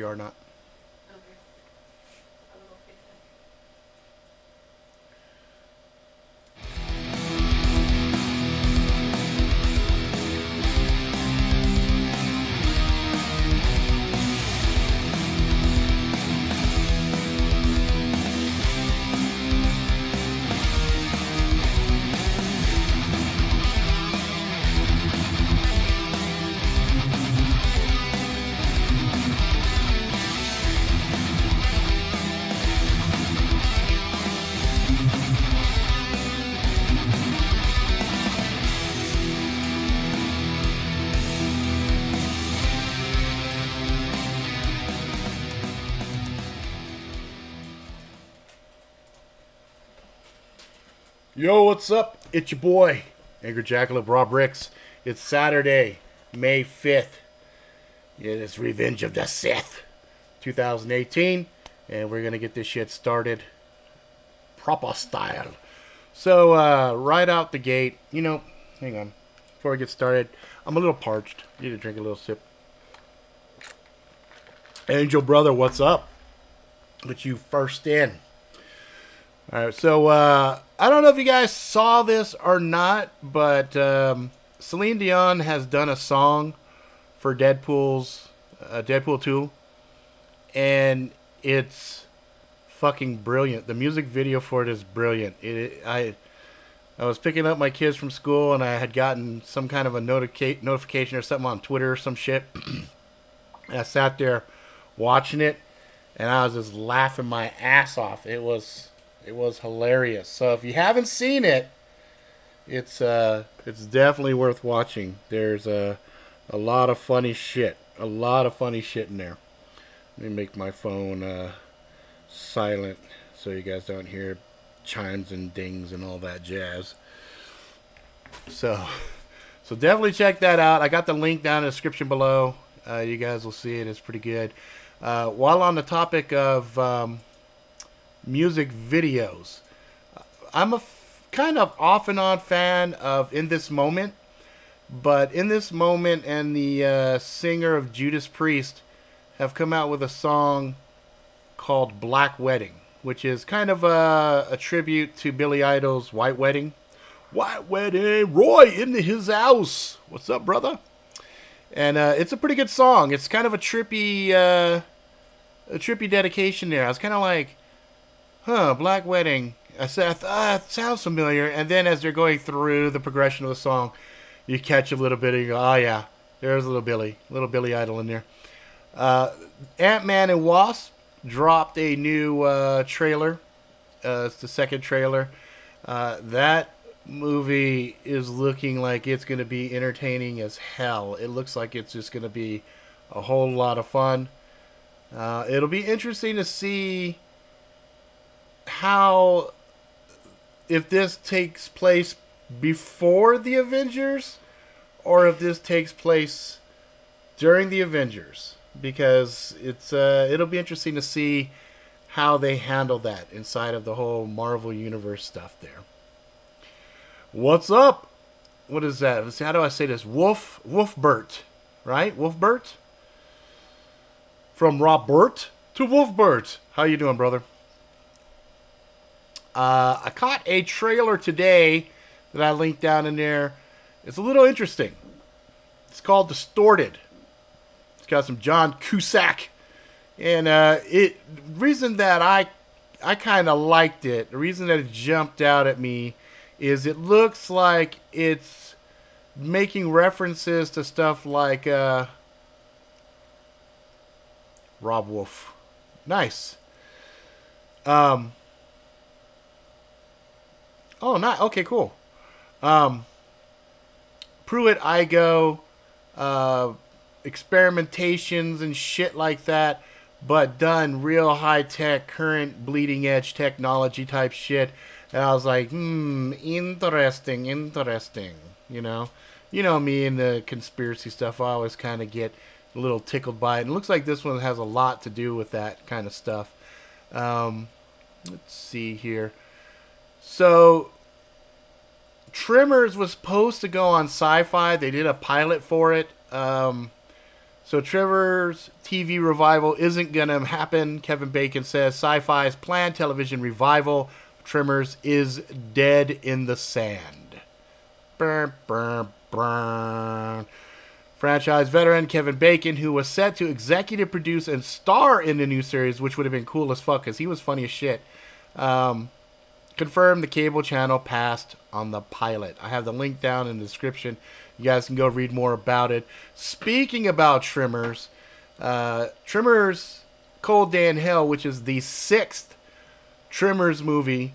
or not. Okay. I will fix that. Yo, what's up? It's your boy, Angry Jackalope Rob Ricks. It's Saturday, May 5th. It is Revenge of the Sith, 2018. And we're going to get this shit started proper style. So, right out the gate, hang on. Before we get started, I'm a little parched. Need to drink a little sip. Angel Brother, what's up? Put you first in. Alright, so I don't know if you guys saw this or not, but Céline Dion has done a song for Deadpool's Deadpool 2, and it's fucking brilliant. The music video for it is brilliant. I was picking up my kids from school, and I had gotten some kind of a notification or something on Twitter or some shit. And I sat there watching it, and I was just laughing my ass off. It was hilarious. So if you haven't seen it, it's definitely worth watching. There's a lot of funny shit. A lot of funny shit in there. Let me make my phone silent so you guys don't hear chimes and dings and all that jazz. So definitely check that out. I got the link down in the description below. You guys will see it. It's pretty good. While on the topic of music videos, I'm a kind of off and on fan of In This Moment, but In This Moment and the singer of Judas Priest have come out with a song called Black Wedding, which is kind of a tribute to Billy Idol's White Wedding. White Wedding, Roy into his house. What's up, brother? And it's a pretty good song. It's kind of a trippy dedication there. I was kind of like, Black Wedding. I said, it sounds familiar. And then as they're going through the progression of the song, you catch a little bit and you go, oh yeah, there's little Billy Idol in there. Ant-Man and Wasp dropped a new trailer. It's the second trailer. That movie is looking like it's going to be entertaining as hell. It looks like it's just going to be a whole lot of fun. It'll be interesting to see how, if this takes place before the Avengers or if this takes place during the Avengers, because it'll be interesting to see how they handle that inside of the whole Marvel Universe stuff there. What's up? What is that? How do I say this? Wolfbert, right? Wolfbert? From Robert to Wolfbert. How you doing, brother? I caught a trailer today that I linked down in there. It's a little interesting. It's called Distorted. It's got some John Cusack. And reason that I kind of liked it, the reason that it jumped out at me is it looks like it's making references to stuff like Rob Wolf. Nice. Oh, not okay. Cool. Pruitt Igoe, experimentations and shit like that, but done real high tech, current bleeding edge technology type shit. And I was like, interesting. You know me and the conspiracy stuff. I always kind of get a little tickled by it. And it looks like this one has a lot to do with that kind of stuff. Let's see here. So, Tremors was supposed to go on Syfy. They did a pilot for it. So So Tremors TV revival isn't going to happen. Kevin Bacon says Syfy's planned television revival Tremors is dead in the sand. Burn, burn, burn. Franchise veteran Kevin Bacon, who was set to executive produce and star in the new series, which would have been cool as fuck because he was funny as shit, confirmed the cable channel passed on the pilot. I have the link down in the description. You guys can go read more about it. Speaking about Tremors, Tremors Cold Day in Hell, which is the 6th Tremors movie,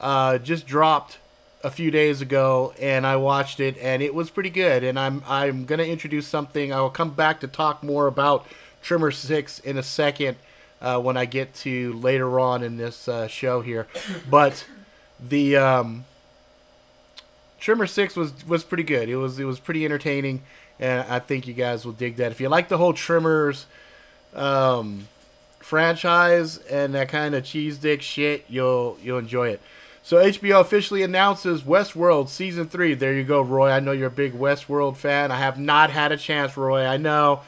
just dropped a few days ago, and I watched it, and it was pretty good. And I'm gonna introduce something. I will come back to talk more about Tremors 6 in a second when I get to later on in this show here. But the Tremors 6 was pretty good. It was pretty entertaining, and I think you guys will dig that. If you like the whole Tremors franchise and that kind of cheese dick shit, you'll enjoy it. So HBO officially announces Westworld Season 3. There you go, Roy. I know you're a big Westworld fan. I have not had a chance, Roy. I know.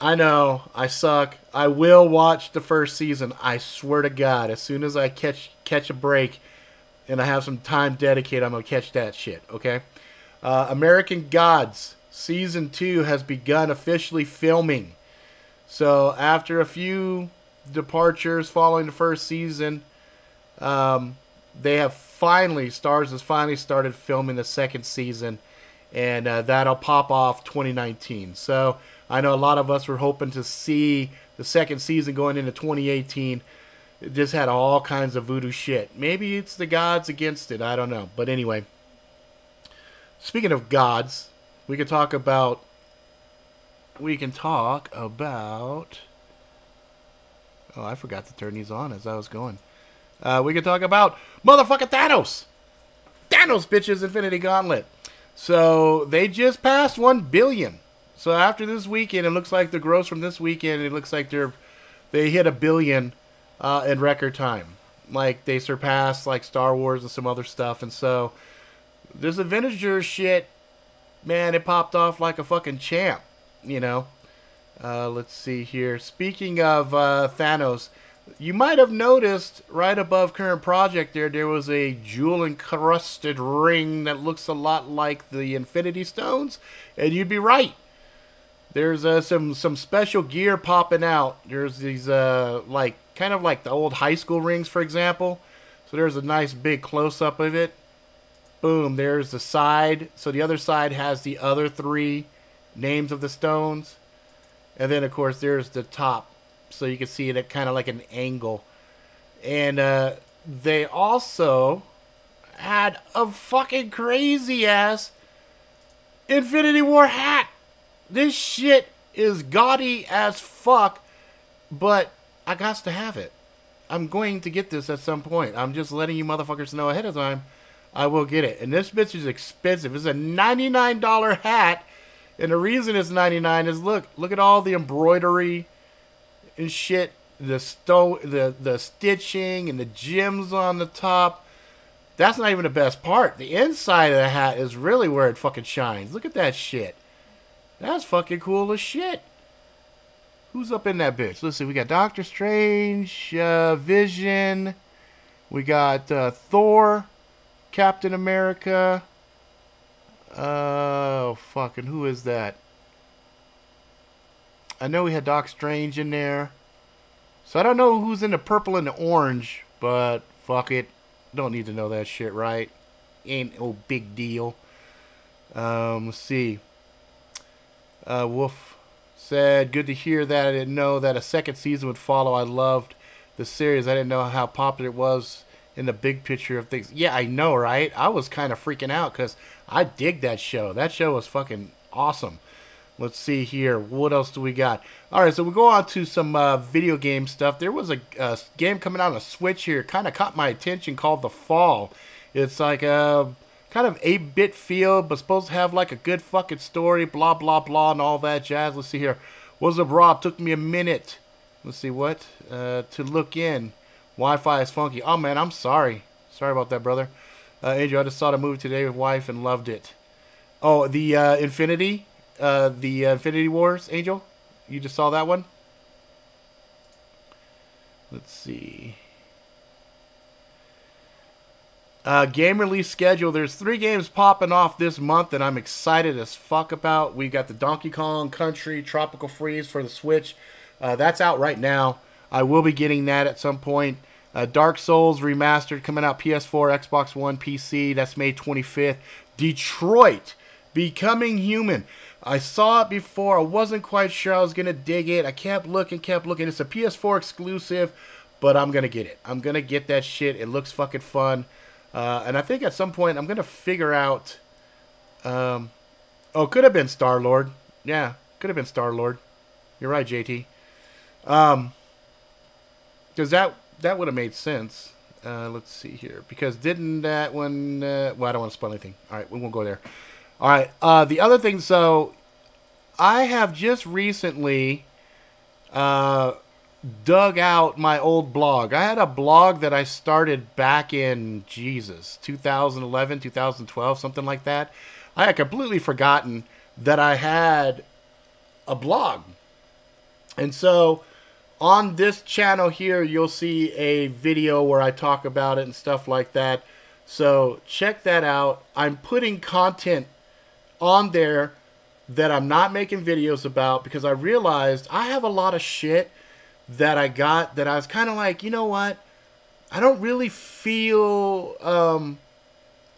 I suck. I will watch the first season. I swear to God. As soon as I catch a break and I have some time dedicated, I'm going to catch that shit, okay? American Gods Season 2 has begun officially filming. So after a few departures following the first season, they have Starz has finally started filming the second season, and that'll pop off 2019. So I know a lot of us were hoping to see the second season going into 2018. It just had all kinds of voodoo shit. Maybe it's the gods against it. I don't know. But anyway, speaking of gods, we can talk about. Oh, I forgot to turn these on as I was going. We can talk about motherfucking Thanos. Thanos, bitches, Infinity Gauntlet. So they just passed 1 billion. So after this weekend, it looks like the gross from this weekend, it looks like they hit 1 billion in record time. Like they surpassed like Star Wars and some other stuff. And so this Avengers shit, man, it popped off like a fucking champ. You know. Let's see here. Speaking of Thanos. You might have noticed right above current project there was a jewel-encrusted ring that looks a lot like the Infinity Stones, and you'd be right. There's some special gear popping out. There's these kind of like the old high school rings, for example. So there's a nice big close-up of it. Boom, there's the side. So the other side has the other 3 names of the stones. And then, of course, there's the top. So you can see it at kind of like an angle. And they also had a fucking crazy ass Infinity War hat. This shit is gaudy as fuck, but I got to have it. I'm going to get this at some point. I'm just letting you motherfuckers know ahead of time. I will get it. And this bitch is expensive. It's a $99 hat. And the reason it's $99 is look at all the embroidery and shit, the stitching and the gems on the top. That's not even the best part. The inside of the hat is really where it fucking shines. Look at that shit. That's fucking cool as shit. Who's up in that bitch? Let's see. We got Doctor Strange, Vision. We got Thor, Captain America. Oh, fucking who is that? I know we had Doc Strange in there. So I don't know who's in the purple and the orange, but fuck it. Don't need to know that shit, right? Ain't no big deal. Let's see. Wolf said, good to hear that. I didn't know that a second season would follow. I loved the series. I didn't know how popular it was in the big picture of things. Yeah, I know, right? I was kind of freaking out because I dig that show. That show was fucking awesome. Let's see here. What else do we got? All right, so we go on to some video game stuff. There was a game coming out on a Switch here. Kind of caught my attention called The Fall. It's like a kind of 8-bit feel, but supposed to have like a good fucking story, blah, blah, blah, and all that jazz. Let's see here. What's up, Rob? Took me a minute. Let's see what? To look in. Wi-Fi is funky. Oh, man, I'm sorry. Sorry about that, brother. Angel, I just saw the movie today with wife and loved it. Oh, the Infinity Wars, Angel? You just saw that one? Let's see. Game release schedule. There's 3 games popping off this month that I'm excited as fuck about. We got the Donkey Kong Country Tropical Freeze for the Switch. That's out right now. I will be getting that at some point. Dark Souls Remastered coming out PS4, Xbox One, PC. That's May 25th. Detroit Becoming Human. I saw it before. I wasn't quite sure I was going to dig it. I kept looking. It's a PS4 exclusive, but I'm going to get it. I'm going to get that shit. It looks fucking fun. And I think at some point I'm going to figure out... could have been Star-Lord. Yeah, could have been Star-Lord. You're right, JT. Because that would have made sense. Let's see here. Because didn't that one... well, I don't want to spoil anything. All right, we won't go there. All right, the other thing, so... I have just recently... dug out my old blog. I had a blog that I started back in, 2011, 2012, something like that. I had completely forgotten that I had a blog. And so on this channel here, you'll see a video where I talk about it and stuff like that. So check that out. I'm putting content on there that I'm not making videos about because I realized I have a lot of shit that I got that I was kind of like, you know what? I don't really feel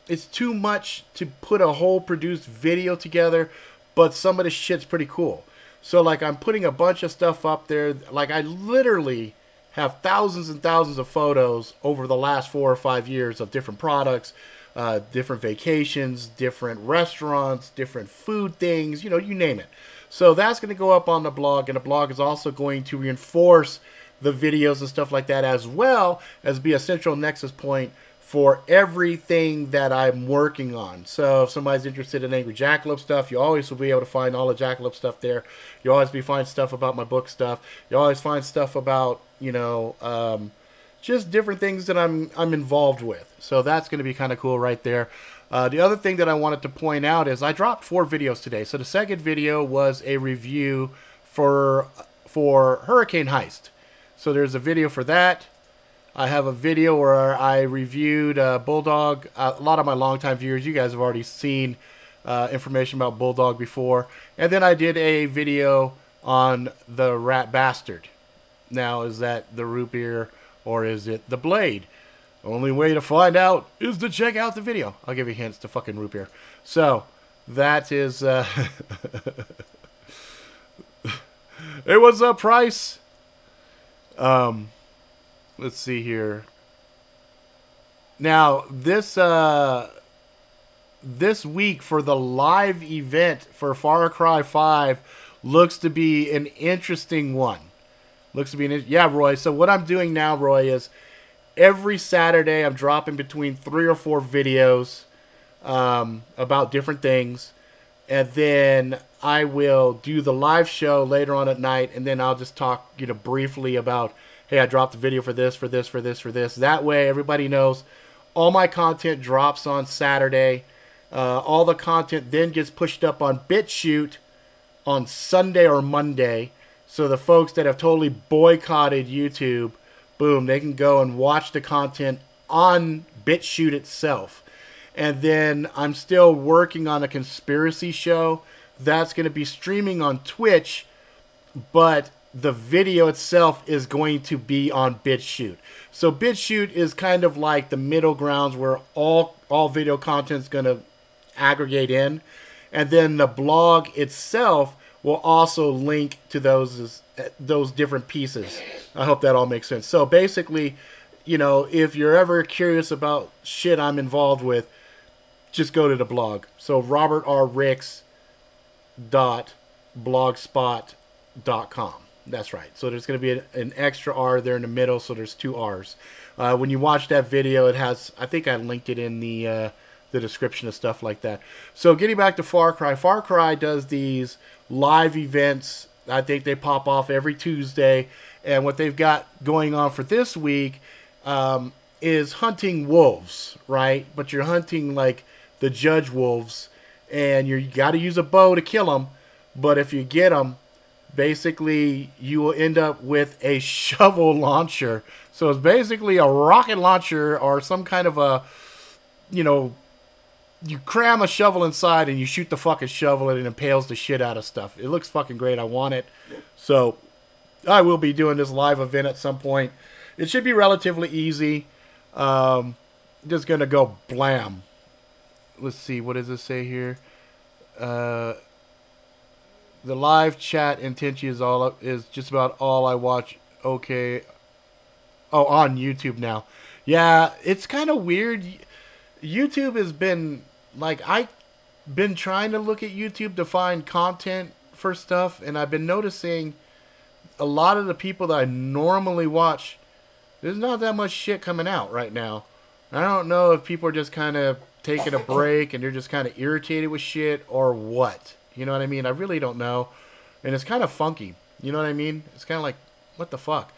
it's too much to put a whole produced video together, but some of the shit's pretty cool. So like I'm putting a bunch of stuff up there. Like I literally have thousands and thousands of photos over the last 4 or 5 years of different products, different vacations, different restaurants, different food things, you know, you name it. So that's going to go up on the blog, and the blog is also going to reinforce the videos and stuff like that, as well as be a central nexus point for everything that I'm working on. So if somebody's interested in Angry Jackalope stuff, you always will be able to find all the Jackalope stuff there. You always find stuff about my book stuff. You always find stuff about, you know, just different things that I'm involved with. So that's going to be kind of cool right there. The other thing that I wanted to point out is I dropped 4 videos today. So the second video was a review for Hurricane Heist. So there's a video for that. I have a video where I reviewed Bulldog. A lot of my longtime viewers, you guys have already seen information about Bulldog before. And then I did a video on the Rat Bastard. Now, is that the root beer or is it the blade? Only way to find out is to check out the video. I'll give you hints to fucking root beer. So, that is... it was a price. Let's see here. Now, this week for the live event for Far Cry 5 looks to be an interesting one. Yeah, Roy. So what I'm doing now, Roy, is... every Saturday, I'm dropping between 3 or 4 videos about different things. And then I will do the live show later on at night. And then I'll just talk, you know, briefly about, hey, I dropped a video for this, for this, for this, for this. That way, everybody knows all my content drops on Saturday. All the content then gets pushed up on BitChute on Sunday or Monday. So the folks that have totally boycotted YouTube, boom, they can go and watch the content on BitChute itself. And then I'm still working on a conspiracy show that's going to be streaming on Twitch, but the video itself is going to be on BitChute. So BitChute is kind of like the middle grounds where all video content is going to aggregate in. And then the blog itself will also link to those different pieces. I hope that all makes sense. So basically, you know, if you're ever curious about shit I'm involved with, just go to the blog. So robertrricks.blogspot.com. That's right. So there's going to be an extra R there in the middle, so there's 2 R's. When you watch that video, it has, I think I linked it in the description and stuff like that. So getting back to Far Cry. Far Cry does these live events. I think they pop off every Tuesday. And what they've got going on for this week is hunting wolves, right? But you're hunting like the judge wolves. And you got to use a bow to kill them. But if you get them, basically you will end up with a shovel launcher. So it's basically a rocket launcher or some kind of a, you know, you cram a shovel inside and you shoot the fucking shovel and it impales the shit out of stuff. It looks fucking great. I want it. So I will be doing this live event at some point. It should be relatively easy. Just going to go blam. Let's see. What does it say here? The live chat intention is just about all I watch. Okay. Oh, on YouTube now. Yeah, it's kind of weird. YouTube has been, like, I've been trying to look at YouTube to find content for stuff, and I've been noticing a lot of the people that I normally watch, there's not that much shit coming out right now. I don't know if people are just kind of taking a break and they're just kind of irritated with shit or what. You know what I mean? I really don't know. And it's kind of funky. You know what I mean? It's kind of like, what the fuck?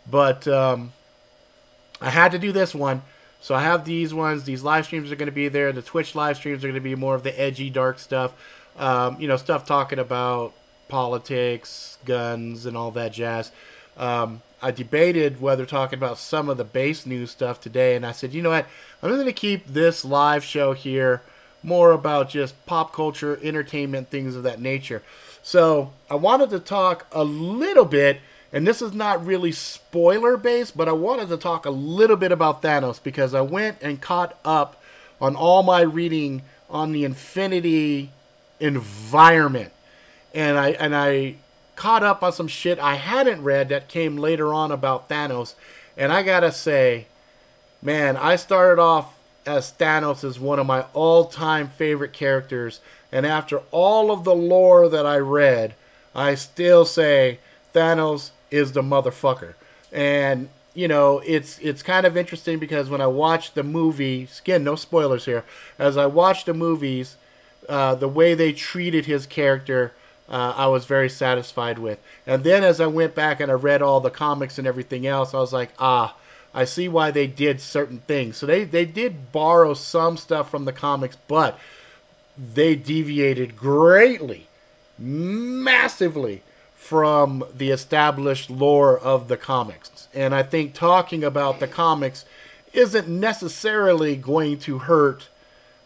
But I had to do this one. So I have these ones. These live streams are going to be there. The Twitch live streams are going to be more of the edgy, dark stuff. You know, stuff talking about politics, guns, and all that jazz. I debated whether talking about some of the base news stuff today. And I said, you know what? I'm just going to keep this live show here more about just pop culture, entertainment, things of that nature. So I wanted to talk a little bit, and this is not really spoiler based, but I wanted to talk a little bit about Thanos because I went and caught up on all my reading on the Infinity environment. And I caught up on some shit I hadn't read that came later on about Thanos. And I gotta say, man, I started off as Thanos is one of my all-time favorite characters, and after all of the lore that I read, I still say Thanos is the motherfucker. And you know, it's kind of interesting because when I watched the movie, again, no spoilers here, as I watched the movies, the way they treated his character, I was very satisfied with. And then as I went back and I read all the comics and everything else, I was like, I see why they did certain things. So they did borrow some stuff from the comics, but they deviated greatly, massively from the established lore of the comics. And I think talking about the comics isn't necessarily going to hurt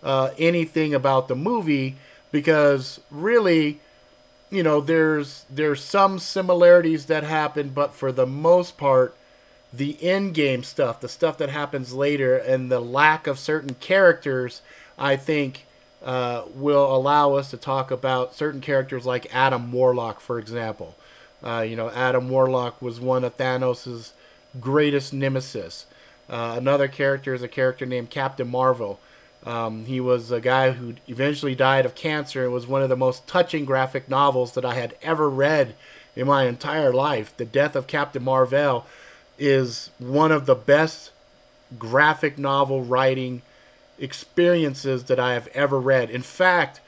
anything about the movie because really, you know, there's some similarities that happen, but for the most part, the in-game stuff, the stuff that happens later, and the lack of certain characters, I think, will allow us to talk about certain characters like Adam Warlock, for example. You know, Adam Warlock was one of Thanos' greatest nemesis. Another character is a character named Captain Marvel. He was a guy who eventually died of cancer and was one of the most touching graphic novels that I had ever read in my entire life. The Death of Captain Marvel is one of the best graphic novel writing experiences that I have ever read. In fact,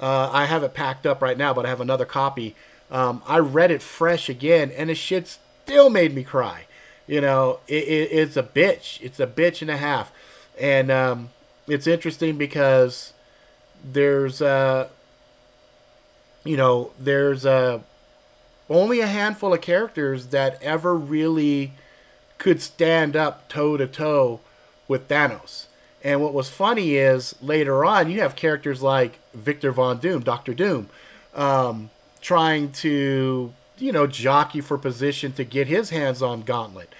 I have it packed up right now, but I have another copy. I read it fresh again, and the shit still made me cry. You know, it's a bitch. It's a bitch and a half. And it's interesting because there's, you know, there's only a handful of characters that ever really could stand up toe-to-toe with Thanos. And what was funny is, later on, you have characters like Victor Von Doom, Dr. Doom, trying to, you know, jockey for position to get his hands on Gauntlet.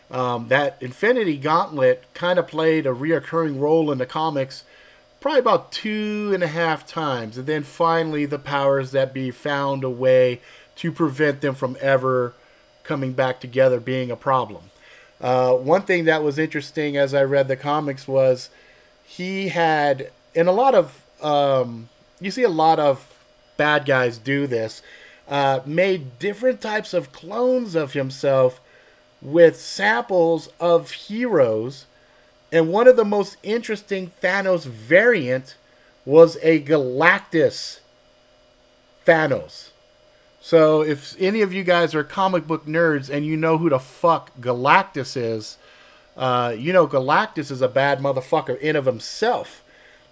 That Infinity Gauntlet kind of played a reoccurring role in the comics probably about 2.5 times. And then finally, the powers that be found a way to prevent them from ever coming back together being a problem. One thing that was interesting as I read the comics was he had, and a lot of, you see a lot of bad guys do this, made different types of clones of himself with samples of heroes. And one of the most interesting Thanos variant was a Galactus Thanos. So if any of you guys are comic book nerds and you know who the fuck Galactus is, you know Galactus is a bad motherfucker in of himself.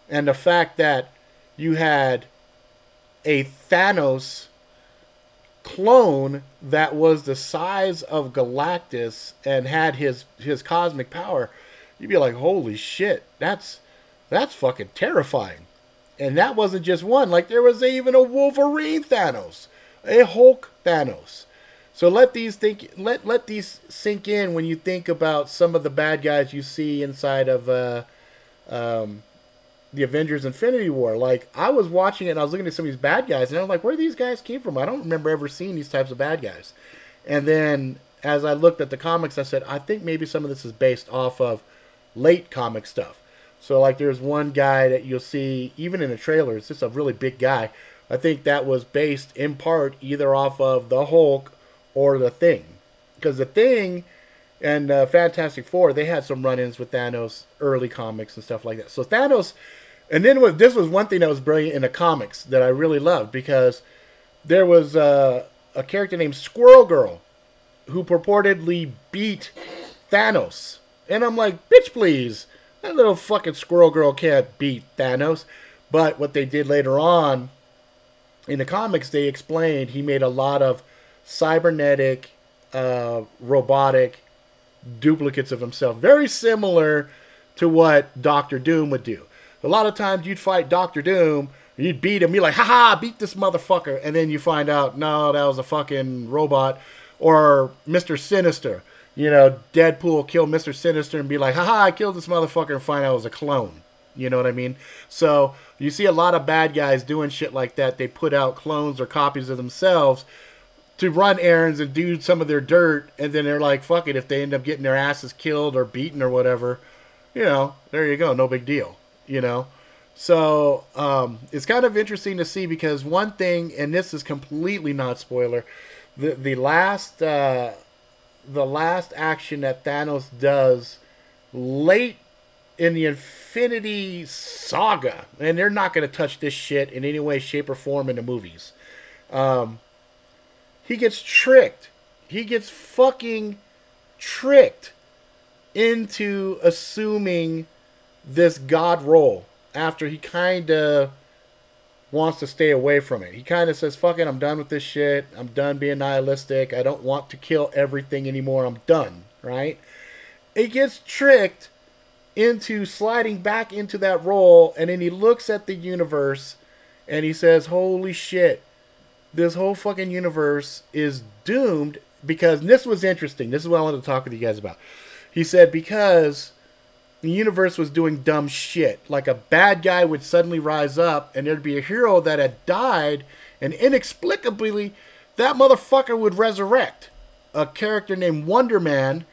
And the fact that you had a Thanos clone that was the size of Galactus and had his cosmic power, you'd be like, holy shit, that's fucking terrifying. And that wasn't just one. Like, there was even a Wolverine Thanos, a Hulk Thanos. So let these sink in when you think about some of the bad guys you see inside of the Avengers Infinity War. Like, I was watching it and I was looking at some of these bad guys and I was like, where these guys came from? I don't remember ever seeing these types of bad guys. And then as I looked at the comics, I said, I think maybe some of this is based off of late comic stuff. So, like, there's one guy that you'll see, even in the trailer, it's just a really big guy. I think that was based in part either off of the Hulk or the Thing. Because the Thing and Fantastic Four, they had some run-ins with Thanos, early comics and stuff like that. So Thanos, and then this was one thing that was brilliant in the comics that I really loved, because there was a character named Squirrel Girl who purportedly beat Thanos. And I'm like, bitch, please. That little fucking Squirrel Girl can't beat Thanos. But what they did later on in the comics, they explained he made a lot of cybernetic, robotic duplicates of himself. Very similar to what Doctor Doom would do. A lot of times you'd fight Doctor Doom, you'd beat him, you're like, haha, beat this motherfucker. And then you find out, no, that was a fucking robot. Or Mr. Sinister. You know, Deadpool killed Mr. Sinister and be like, haha, I killed this motherfucker, and find out it was a clone. You know what I mean? So you see a lot of bad guys doing shit like that. They put out clones or copies of themselves to run errands and do some of their dirt, and then they're like, fuck it, if they end up getting their asses killed or beaten or whatever, you know, there you go, no big deal, you know? So it's kind of interesting to see, because one thing, and this is completely not spoiler, the last action that Thanos does late in the Infinity Saga, and they're not going to touch this shit in any way, shape, or form in the movies. He gets tricked. He gets fucking tricked into assuming this god role after he kind of wants to stay away from it. He kind of says, fuck it, I'm done with this shit. I'm done being nihilistic. I don't want to kill everything anymore. I'm done, right? He gets tricked into sliding back into that role, and then he looks at the universe and he says, holy shit, this whole fucking universe is doomed. Because, and this was interesting, this is what I wanted to talk with you guys about. He said, because the universe was doing dumb shit. Like, a bad guy would suddenly rise up and there'd be a hero that had died, and inexplicably that motherfucker would resurrect. A character named Wonder Man,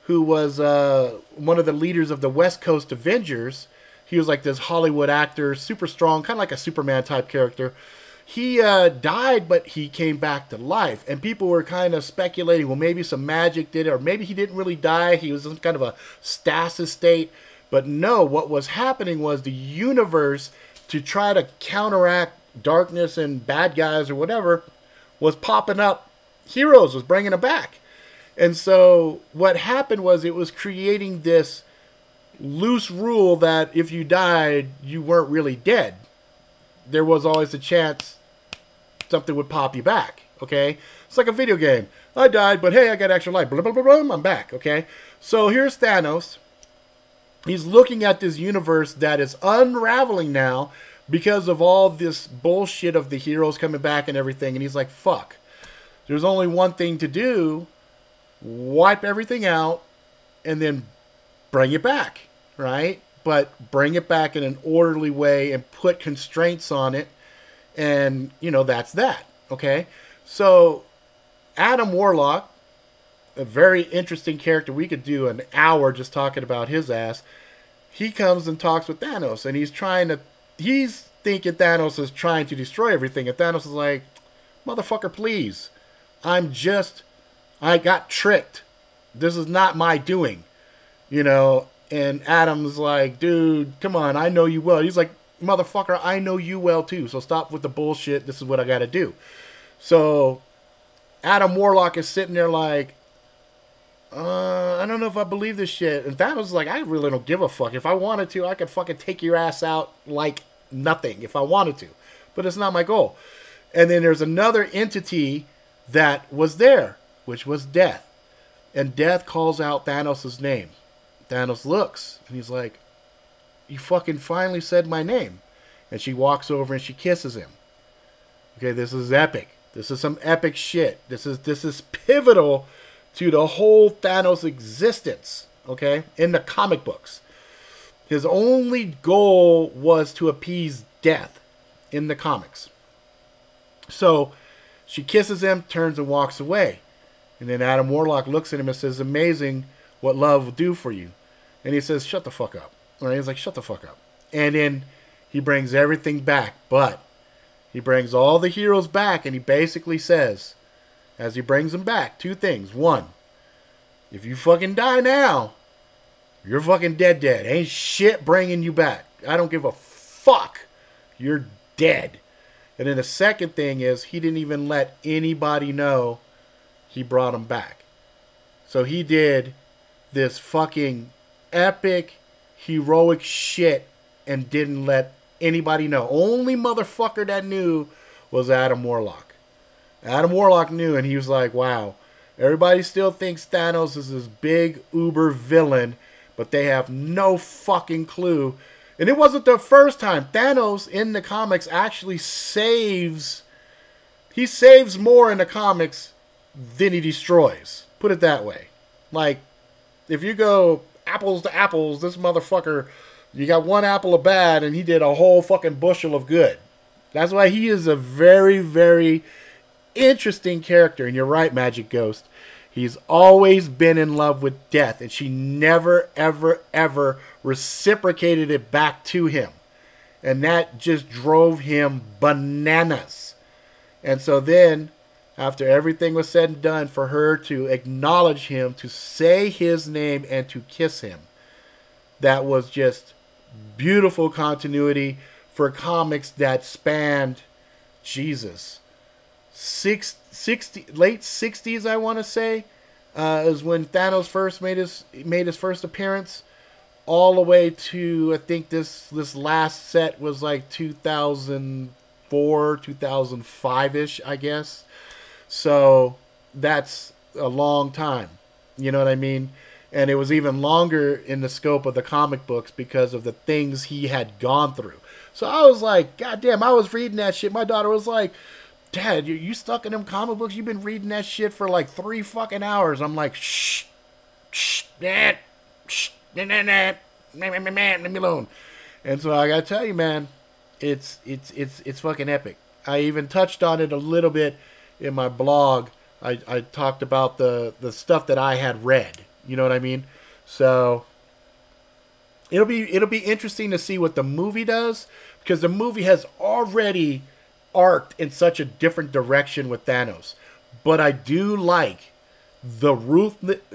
who was one of the leaders of the West Coast Avengers. He was like this Hollywood actor, super strong, kind of like a Superman type character. He died, but he came back to life. And people were kind of speculating, well, maybe some magic did it, or maybe he didn't really die. He was in kind of a stasis state. But no, what was happening was the universe, to try to counteract darkness and bad guys or whatever, was popping up heroes, was bringing them back. And so what happened was, it was creating this loose rule that if you died, you weren't really dead. There was always a chance something would pop you back, okay? It's like a video game. I died, but hey, I got extra life. Blah, blah, blah, blah, I'm back, okay? So here's Thanos. He's looking at this universe that is unraveling now because of all this bullshit of the heroes coming back and everything. And he's like, fuck. There's only one thing to do. Wipe everything out and then bring it back, right? But bring it back in an orderly way and put constraints on it. And, you know, that's that. Okay? So, Adam Warlock, a very interesting character. We could do an hour just talking about his ass. He comes and talks with Thanos. And he's thinking Thanos is trying to destroy everything. And Thanos is like, motherfucker, please. I got tricked. This is not my doing. You know? And Adam's like, dude, come on, I know you well. He's like, motherfucker, I know you well too. So stop with the bullshit. This is what I got to do. So Adam Warlock is sitting there like, I don't know if I believe this shit. And Thanos is like, I really don't give a fuck. If I wanted to, I could fucking take your ass out like nothing if I wanted to. But it's not my goal. And then there's another entity that was there, which was Death. And Death calls out Thanos' name. Thanos looks, and he's like, you fucking finally said my name. And she walks over and she kisses him. Okay, this is epic. This is some epic shit. This is pivotal to the whole Thanos existence, okay, in the comic books. His only goal was to appease Death in the comics. So she kisses him, turns and walks away. And then Adam Warlock looks at him and says, amazing what love will do for you. And he says, shut the fuck up. Right? He's like, shut the fuck up. And then he brings everything back. But he brings all the heroes back, and he basically says, as he brings them back, two things. One, if you fucking die now, you're fucking dead. Ain't shit bringing you back. I don't give a fuck. You're dead. And then the second thing is, he didn't even let anybody know he brought him back. So he did this fucking epic, heroic shit and didn't let anybody know. Only motherfucker that knew was Adam Warlock. Adam Warlock knew, and he was like, wow, everybody still thinks Thanos is this big uber villain, but they have no fucking clue. And it wasn't the first time. Thanos in the comics actually saves. He saves more in the comics than he destroys. Put it that way. Like, if you go apples to apples, this motherfucker, you got one apple of bad, and he did a whole fucking bushel of good. That's why he is a very, very interesting character. And you're right, Magic Ghost. He's always been in love with Death, and she never, ever, ever reciprocated it back to him. And that just drove him bananas. And so then, after everything was said and done, for her to acknowledge him, to say his name, and to kiss him, that was just beautiful continuity for comics that spanned, Jesus, late 60s, I want to say, is when Thanos first made his first appearance, all the way to, I think this last set was like 2004, 2005-ish, I guess. So that's a long time. You know what I mean? And it was even longer in the scope of the comic books because of the things he had gone through. So I was like, God damn, I was reading that shit. My daughter was like, Dad, you stuck in them comic books? You've been reading that shit for like 3 fucking hours. I'm like, Dad, let me alone. And so I gotta tell you, man, it's fucking epic. I even touched on it a little bit in my blog. I talked about the stuff that I had read. You know what I mean? So it'll be interesting to see what the movie does, because the movie has already arced in such a different direction with Thanos. But I do like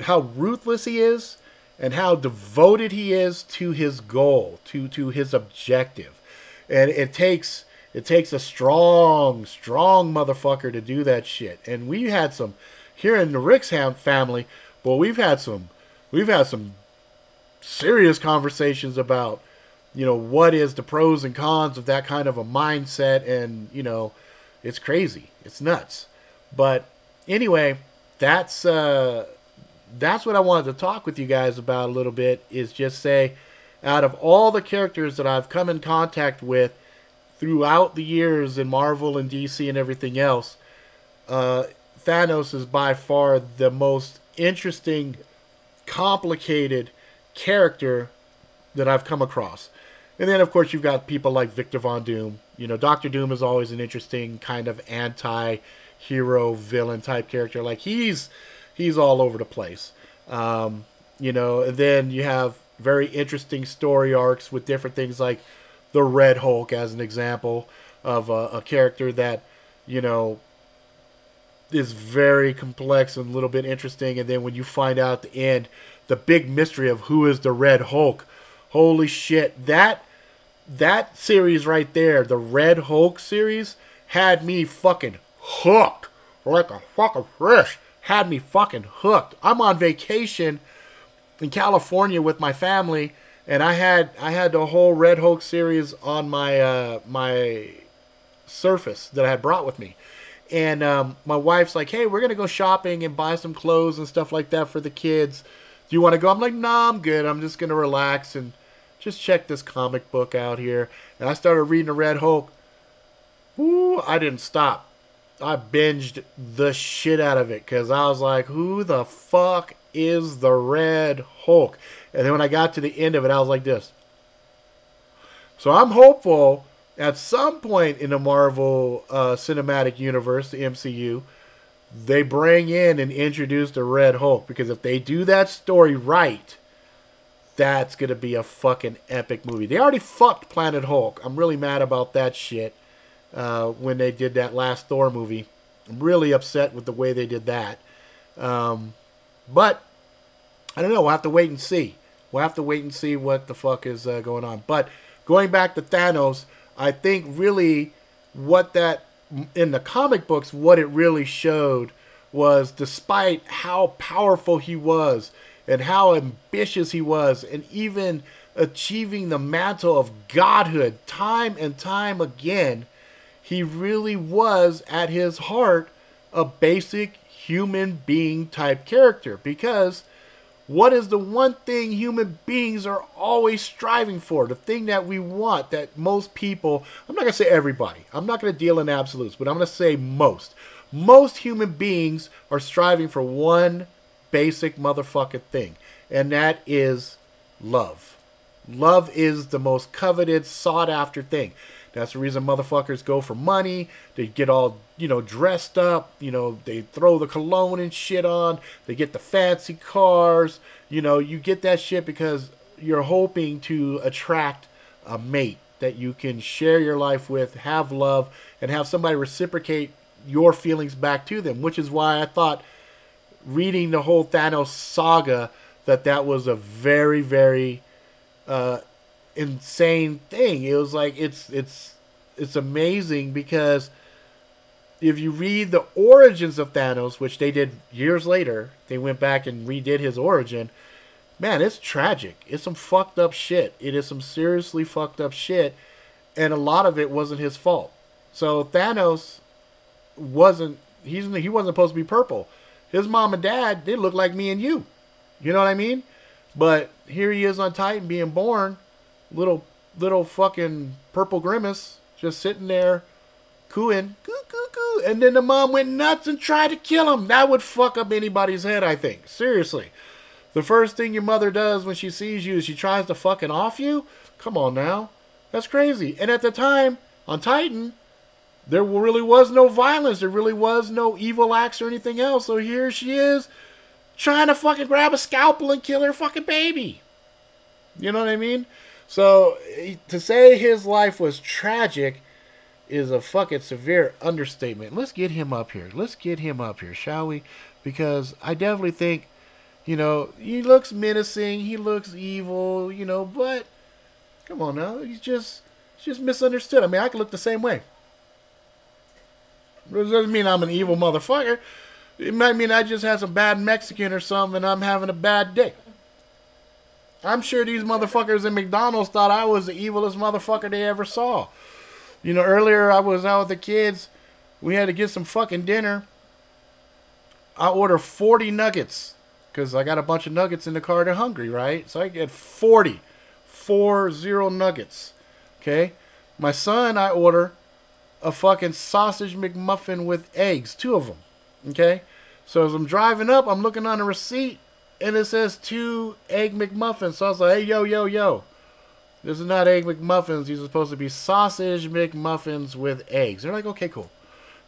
how ruthless he is and how devoted he is to his goal, to his objective. And it takes a strong motherfucker to do that shit. And we had some here in the Rixham family. Well, we've had some serious conversations about, you know, what is the pros and cons of that kind of a mindset, and, you know, it's crazy, it's nuts. But anyway, that's what I wanted to talk with you guys about a little bit, is just say, out of all the characters that I've come in contact with throughout the years in Marvel and DC and everything else, Thanos is by far the most interesting, complicated character that I've come across. And then, of course, you've got people like Victor Von Doom. You know, Doctor Doom is always an interesting kind of anti-hero villain type character. Like, he's all over the place. You know, and then you have very interesting story arcs with different things, like the Red Hulk as an example of a character that, you know, is very complex and a little bit interesting. And then when you find out at the end the big mystery of who is the Red Hulk, holy shit, that series right there, the Red Hulk series, had me fucking hooked like a fucking fish. Had me fucking hooked. I'm on vacation in California with my family, and I had the whole Red Hulk series on my my Surface that I had brought with me. And my wife's like, hey, we're going to go shopping and buy some clothes and stuff like that for the kids. Do you want to go? I'm like, nah, I'm good. I'm just going to relax and just check this comic book out here. And I started reading the Red Hulk. Ooh, I didn't stop. I binged the shit out of it because I was like, who the fuck is the Red Hulk? And then when I got to the end of it, I was like this. So I'm hopeful at some point in the Marvel Cinematic Universe, the MCU, they bring in and introduce the Red Hulk. Because if they do that story right, that's going to be a fucking epic movie. They already fucked Planet Hulk. I'm really mad about that shit when they did that last Thor movie. I'm really upset with the way they did that. But, I don't know. We'll have to wait and see. We'll have to wait and see what the fuck is going on. But, going back to Thanos, I think really what that, in the comic books, what it really showed was despite how powerful he was and how ambitious he was and even achieving the mantle of godhood time and time again, he really was at his heart a basic human being type character. Because what is the one thing human beings are always striving for? The thing that we want, that most people, I'm not going to say everybody, I'm not going to deal in absolutes, but I'm going to say most. Most human beings are striving for one basic motherfucking thing, and that is love. Love is the most coveted, sought after thing. That's the reason motherfuckers go for money. They get all, dressed up. They throw the cologne and shit on. They get the fancy cars. You get that shit because you're hoping to attract a mate that you can share your life with, have love, and have somebody reciprocate your feelings back to them. Which is why I thought reading the whole Thanos saga that was a very, very insane thing. It was like it's amazing because if you read the origins of Thanos, which they did years later, they went back and redid his origin. Man, it's tragic. It's some fucked up shit. It is some seriously fucked up shit, and a lot of it wasn't his fault. So Thanos wasn't he wasn't supposed to be purple. His mom and dad, they look like me and you. You know what I mean? But here he is on Titan being born. Little fucking purple grimace just sitting there cooing, coo, coo, coo. And then the mom went nuts and tried to kill him. That would fuck up anybody's head, I think. Seriously. The first thing your mother does when she sees you is she tries to fucking off you? Come on now. That's crazy. And at the time, on Titan, there really was no violence. There really was no evil acts or anything else. So here she is trying to fucking grab a scalpel and kill her fucking baby. You know what I mean? So, to say his life was tragic is a fucking severe understatement. Let's get him up here. Let's get him up here, shall we? Because I definitely think, he looks menacing, he looks evil, but come on now, he's just misunderstood. I mean, I could look the same way. It doesn't mean I'm an evil motherfucker. It might mean I just had some bad Mexican or something and I'm having a bad day. I'm sure these motherfuckers in McDonald's thought I was the evilest motherfucker they ever saw. Earlier I was out with the kids. We had to get some fucking dinner. I ordered 40 nuggets because I got a bunch of nuggets in the car. They're hungry, right? So I get 40 nuggets. Okay? My son, I order a fucking sausage McMuffin with eggs. 2 of them. Okay? So as I'm driving up, I'm looking on the receipt. And it says 2 egg McMuffins. So I was like, hey, yo. This is not egg McMuffins. These are supposed to be sausage McMuffins with eggs. They're like, okay, cool.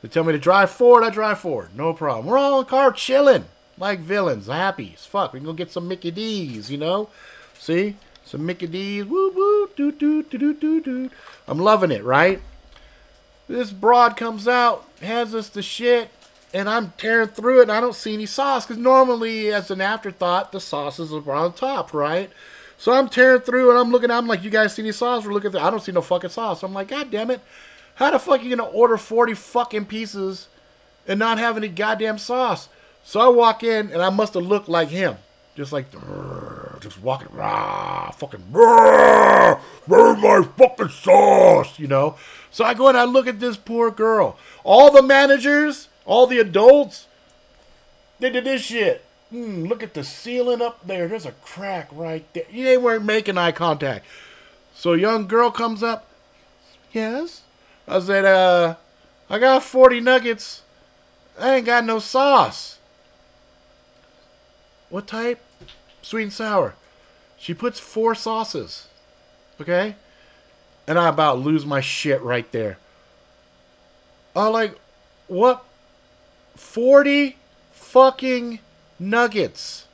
They tell me to drive forward. I drive forward. No problem. We're all in the car chilling. Like villains. Happy as fuck. We can go get some Mickey D's, See? Some Mickey D's. Woo, woo. Doo, doo, doo, doo, doo, doo. I'm loving it, right? This broad comes out. Hands us the shit. And I'm tearing through it, and I don't see any sauce. Because normally, as an afterthought, the sauce is on top, right? So I'm tearing through, and I'm like, you guys see any sauce? We're looking at I don't see no fucking sauce. I'm like, God damn it. How the fuck are you going to order 40 fucking pieces and not have any goddamn sauce? So I walk in, and I must have looked like him. Just like, just walking, rah, fucking, rah, where's my fucking sauce, you know? So I go and I look at this poor girl. All the managers, all the adults, they did this shit. Look at the ceiling up there. There's a crack right there. They weren't making eye contact. So a young girl comes up. Yes? I said, I got 40 nuggets. I ain't got no sauce. What type? Sweet and sour. She puts 4 sauces. Okay? And I about lose my shit right there. I'm like, what? 40 fucking nuggets.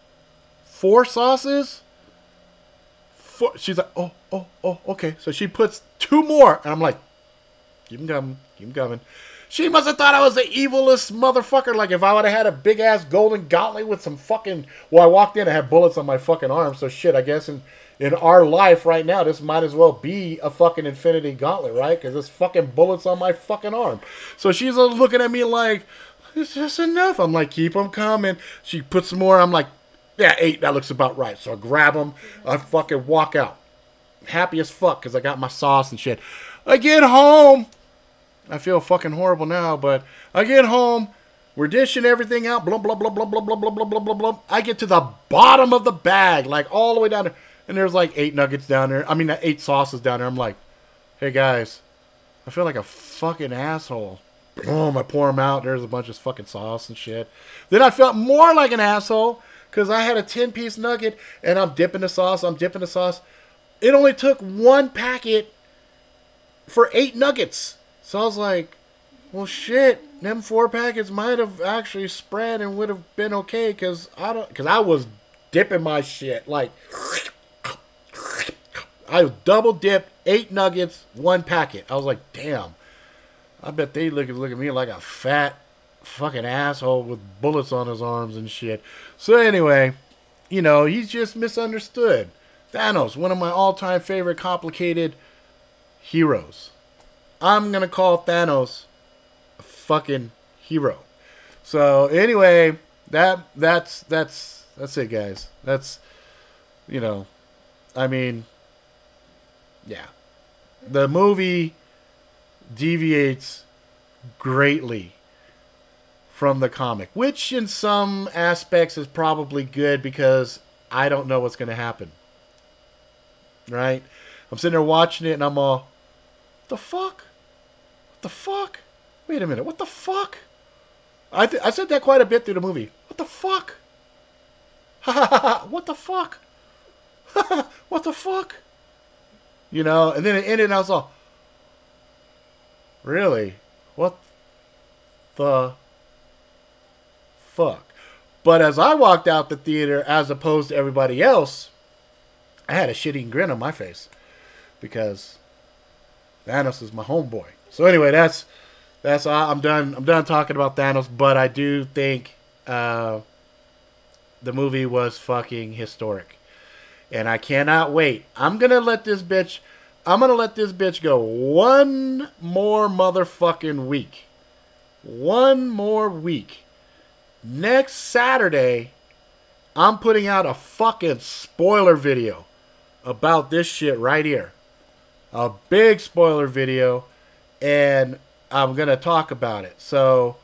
4 sauces? She's like, oh, okay. So she puts 2 more. And I'm like, keep them coming. She must have thought I was the evilest motherfucker. Like, if I would have had a big-ass golden gauntlet with some fucking... Well, I walked in, I had bullets on my fucking arm. So, shit, I guess in our life right now, this might as well be a fucking infinity gauntlet, right? Because there's fucking bullets on my fucking arm. So she's looking at me like, it's just enough. I'm like, keep them coming. She puts some more. I'm like, yeah, 8. That looks about right. So I grab them. I fucking walk out. Happy as fuck because I got my sauce and shit. I get home. I feel fucking horrible now, but I get home. We're dishing everything out. Blah, blah, blah, blah, blah, blah, blah, blah, blah, blah, blah. I get to the bottom of the bag, like all the way down there. And there's like 8 nuggets down there. I mean, 8 sauces down there. I'm like, hey, guys, I feel like a fucking asshole. Boom, I pour them out. There's a bunch of fucking sauce and shit. Then I felt more like an asshole because I had a 10-piece nugget, and I'm dipping the sauce. It only took 1 packet for 8 nuggets. So I was like, well, shit, them 4 packets might have actually spread and would have been okay because I was dipping my shit. Like, I double dipped 8 nuggets, 1 packet. I was like, damn. I bet they look at me like a fat fucking asshole with bullets on his arms and shit. So anyway, you know, he's just misunderstood. Thanos, one of my all-time favorite complicated heroes. I'm going to call Thanos a fucking hero. So anyway, that's it, guys. That's, you know, I mean, yeah. The movie deviates greatly from the comic, which in some aspects is probably good because I don't know what's going to happen. Right? I'm sitting there watching it and I'm all, what the fuck? What the fuck? Wait a minute, what the fuck? I said that quite a bit through the movie. What the fuck? What the fuck? What the fuck? You know, and then it ended and I was all, really? What the fuck? But as I walked out the theater, as opposed to everybody else, I had a shitty grin on my face because Thanos is my homeboy. So anyway, that's I'm done talking about Thanos. But I do think the movie was fucking historic, and I cannot wait. I'm gonna let this bitch go one more motherfucking week. One more week. Next Saturday, I'm putting out a fucking spoiler video about this shit right here. A big spoiler video, and I'm going to talk about it. So,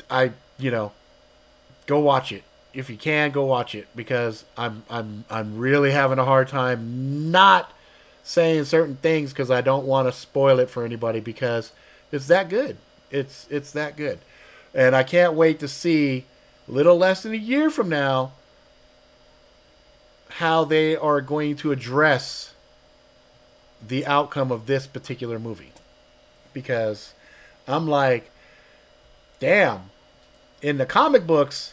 go watch it. If you can, go watch it, because I'm really having a hard time not saying certain things because I don't want to spoil it for anybody because it's that good. It's that good. And I can't wait to see, a little less than a year from now, how they are going to address the outcome of this particular movie. Because I'm like, damn, in the comic books,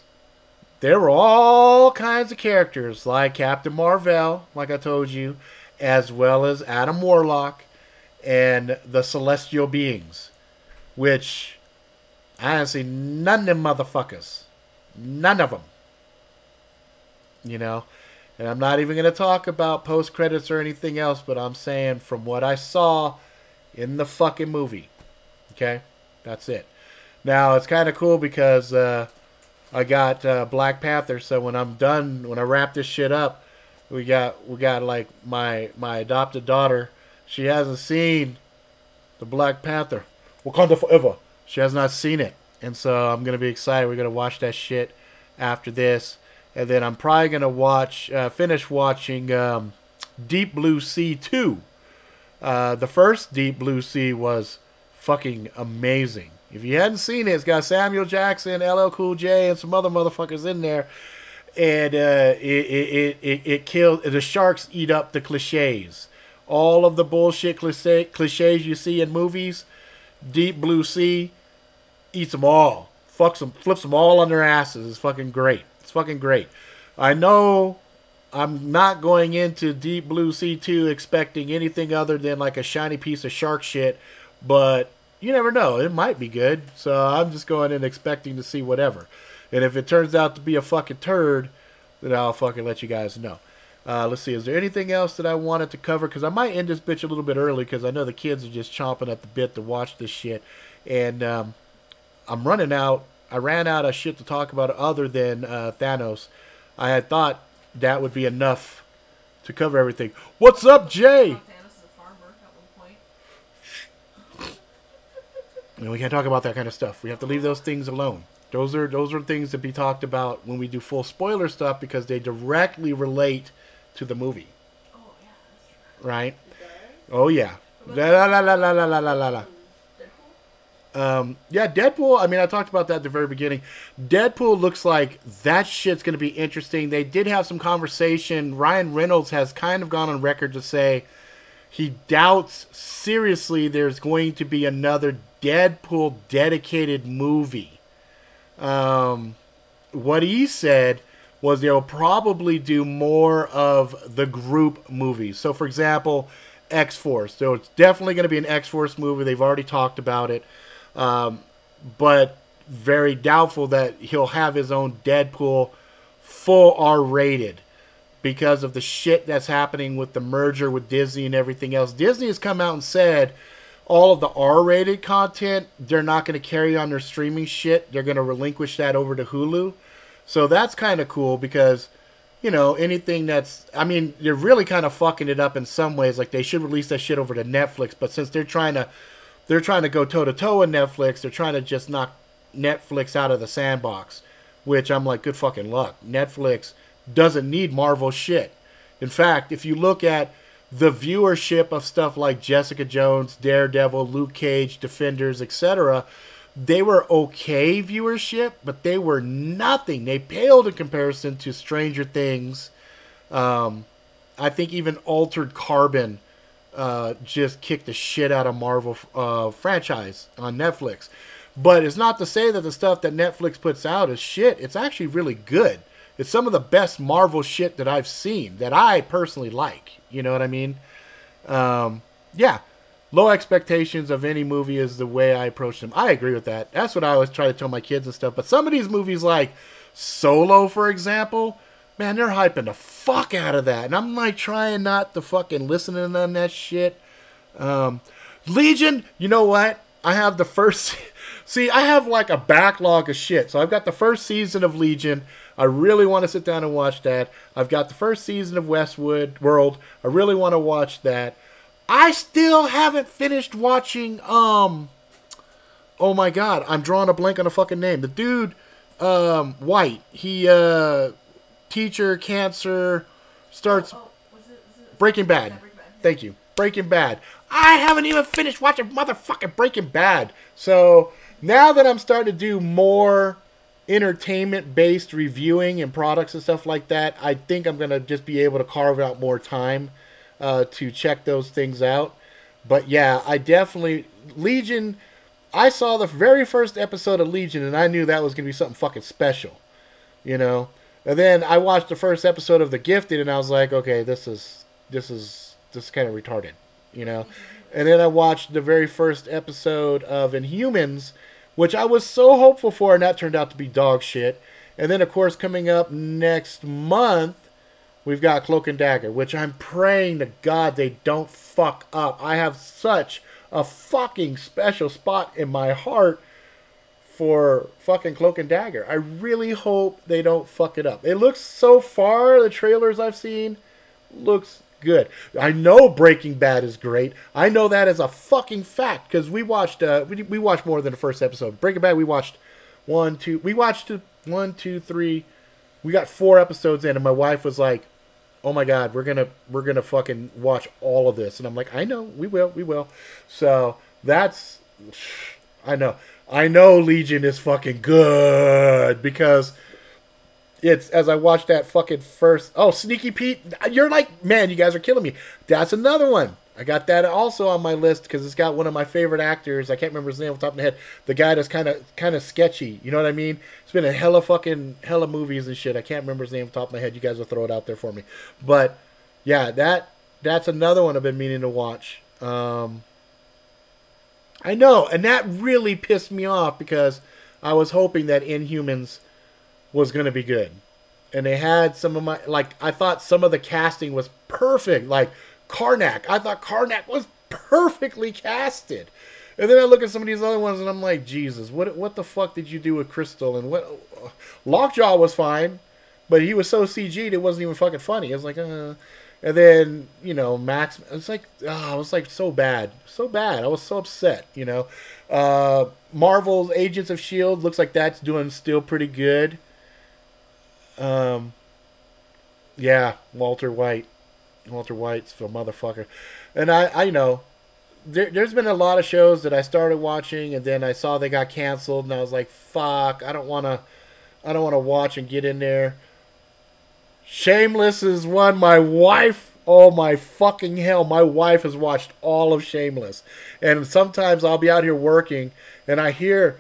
there were all kinds of characters like Captain Marvel, like I told you, as well as Adam Warlock and the Celestial Beings, which I didn't see none of them motherfuckers. None of them. You know? And I'm not even going to talk about post-credits or anything else, but I'm saying from what I saw in the fucking movie. Okay? That's it. Now, it's kind of cool because I got Black Panther. So when I'm done, when I wrap this shit up, we got like my adopted daughter. She hasn't seen the Black Panther. Wakanda Forever. She has not seen it, and so I'm gonna be excited. We're gonna watch that shit after this, and then I'm probably gonna finish watching Deep Blue Sea 2. The first Deep Blue Sea was fucking amazing. If you hadn't seen it, it's got Samuel Jackson, LL Cool J, and some other motherfuckers in there. And it kills. The sharks eat up the cliches. All of the bullshit cliches you see in movies, Deep Blue Sea eats them all. Fucks them, flips them all on their asses. It's fucking great. It's fucking great. I know I'm not going into Deep Blue Sea 2 expecting anything other than like a shiny piece of shark shit, but you never know. It might be good. So I'm just going in expecting to see whatever. And if it turns out to be a fucking turd, then I'll fucking let you guys know. Let's see. Is there anything else that I wanted to cover? Because I might end this bitch a little bit early because I know the kids are just chomping at the bit to watch this shit. And I'm running out. I ran out of shit to talk about other than Thanos. I had thought that would be enough to cover everything. What's up, Jay? We can't talk about that kind of stuff. We have to leave those things alone. Those are things to be talked about when we do full spoiler stuff because they directly relate to the movie. Oh yeah, that's true. Right? Oh yeah. La la la la la la la la. Yeah, Deadpool. I mean, I talked about that at the very beginning. Deadpool looks like that shit's going to be interesting. They did have some conversation. Ryan Reynolds has kind of gone on record to say he doubts seriously there's going to be another Deadpool dedicated movie. What he said was they'll probably do more of the group movies. So, for example, X-Force. So it's definitely going to be an X-Force movie. They've already talked about it. But very doubtful that he'll have his own Deadpool full R-rated because of the shit that's happening with the merger with Disney and everything else. Disney has come out and said all of the R-rated content, they're not going to carry on their streaming shit. They're going to relinquish that over to Hulu. So that's kind of cool because, you know, anything that's... I mean, they're really kind of fucking it up in some ways. Like, they should release that shit over to Netflix. But since they're trying to go toe-to-toe with Netflix, they're trying to just knock Netflix out of the sandbox. Which I'm like, good fucking luck. Netflix doesn't need Marvel shit. In fact, if you look at the viewership of stuff like Jessica Jones, Daredevil, Luke Cage, Defenders, etc., they were okay viewership, but they were nothing. They paled in comparison to Stranger Things. I think even Altered Carbon just kicked the shit out of Marvel franchise on Netflix. But it's not to say that the stuff that Netflix puts out is shit. It's actually really good. It's some of the best Marvel shit that I've seen that I personally like. You know what I mean? Yeah. Low expectations of any movie is the way I approach them. I agree with that. That's what I always try to tell my kids and stuff. But some of these movies like Solo, for example, man, they're hyping the fuck out of that. And I'm like trying not to fucking listen to none of that shit. Legion, you know what? I have the first... See, I have like a backlog of shit. So I've got the first season of Legion. I really want to sit down and watch that. I've got the first season of Westworld. I really want to watch that. I still haven't finished watching, oh my god, I'm drawing a blank on a fucking name. The dude, White, he, teacher, cancer, starts Breaking Bad. Thank you. Breaking Bad. I haven't even finished watching motherfucking Breaking Bad. So, now that I'm starting to do more entertainment-based reviewing and products and stuff like that, I think I'm going to just be able to carve out more time to check those things out. But yeah, I definitely... Legion, I saw the very first episode of Legion and I knew that was going to be something fucking special. You know? And then I watched the first episode of The Gifted and I was like, okay, this is kind of retarded. You know? And then I watched the very first episode of Inhumans, which I was so hopeful for, and that turned out to be dog shit. And then, of course, coming up next month, we've got Cloak and Dagger, which I'm praying to God they don't fuck up. I have such a fucking special spot in my heart for fucking Cloak and Dagger. I really hope they don't fuck it up. It looks so far, the trailers I've seen, looks good. I know Breaking Bad is great. I know that as a fucking fact because we watched we watched more than the first episode. Breaking Bad we watched one, two, three. We got 4 episodes in, and my wife was like, "Oh my god, we're gonna fucking watch all of this." And I'm like, "I know, we will." So that's, I know Legion is fucking good because it's, as I watched that fucking first, Sneaky Pete, you're like, man, you guys are killing me. That's another one. I got that also on my list because it's got one of my favorite actors. I can't remember his name off the top of my head. The guy that's kind of sketchy. You know what I mean? It's been in hella movies and shit. I can't remember his name off the top of my head. You guys will throw it out there for me. But yeah, that's another one I've been meaning to watch. I know, and that really pissed me off because I was hoping that Inhumans was going to be good. And they had some of I thought some of the casting was perfect. Like Karnak. I thought Karnak was perfectly casted. And then I look at some of these other ones and I'm like, Jesus, what the fuck did you do with Crystal? And what Lockjaw was fine, but he was so CG'd it wasn't even fucking funny. I was like, And then, Max, it's like, I was like so bad. So bad. I was so upset, Marvel's Agents of S.H.I.E.L.D. looks like that's doing still pretty good. Yeah, Walter White's a motherfucker. And I there's been a lot of shows that I started watching and then I saw they got canceled and I was like, fuck, I don't want to watch and get in there. Shameless is one. My wife, oh my fucking hell, my wife has watched all of Shameless. And sometimes I'll be out here working and I hear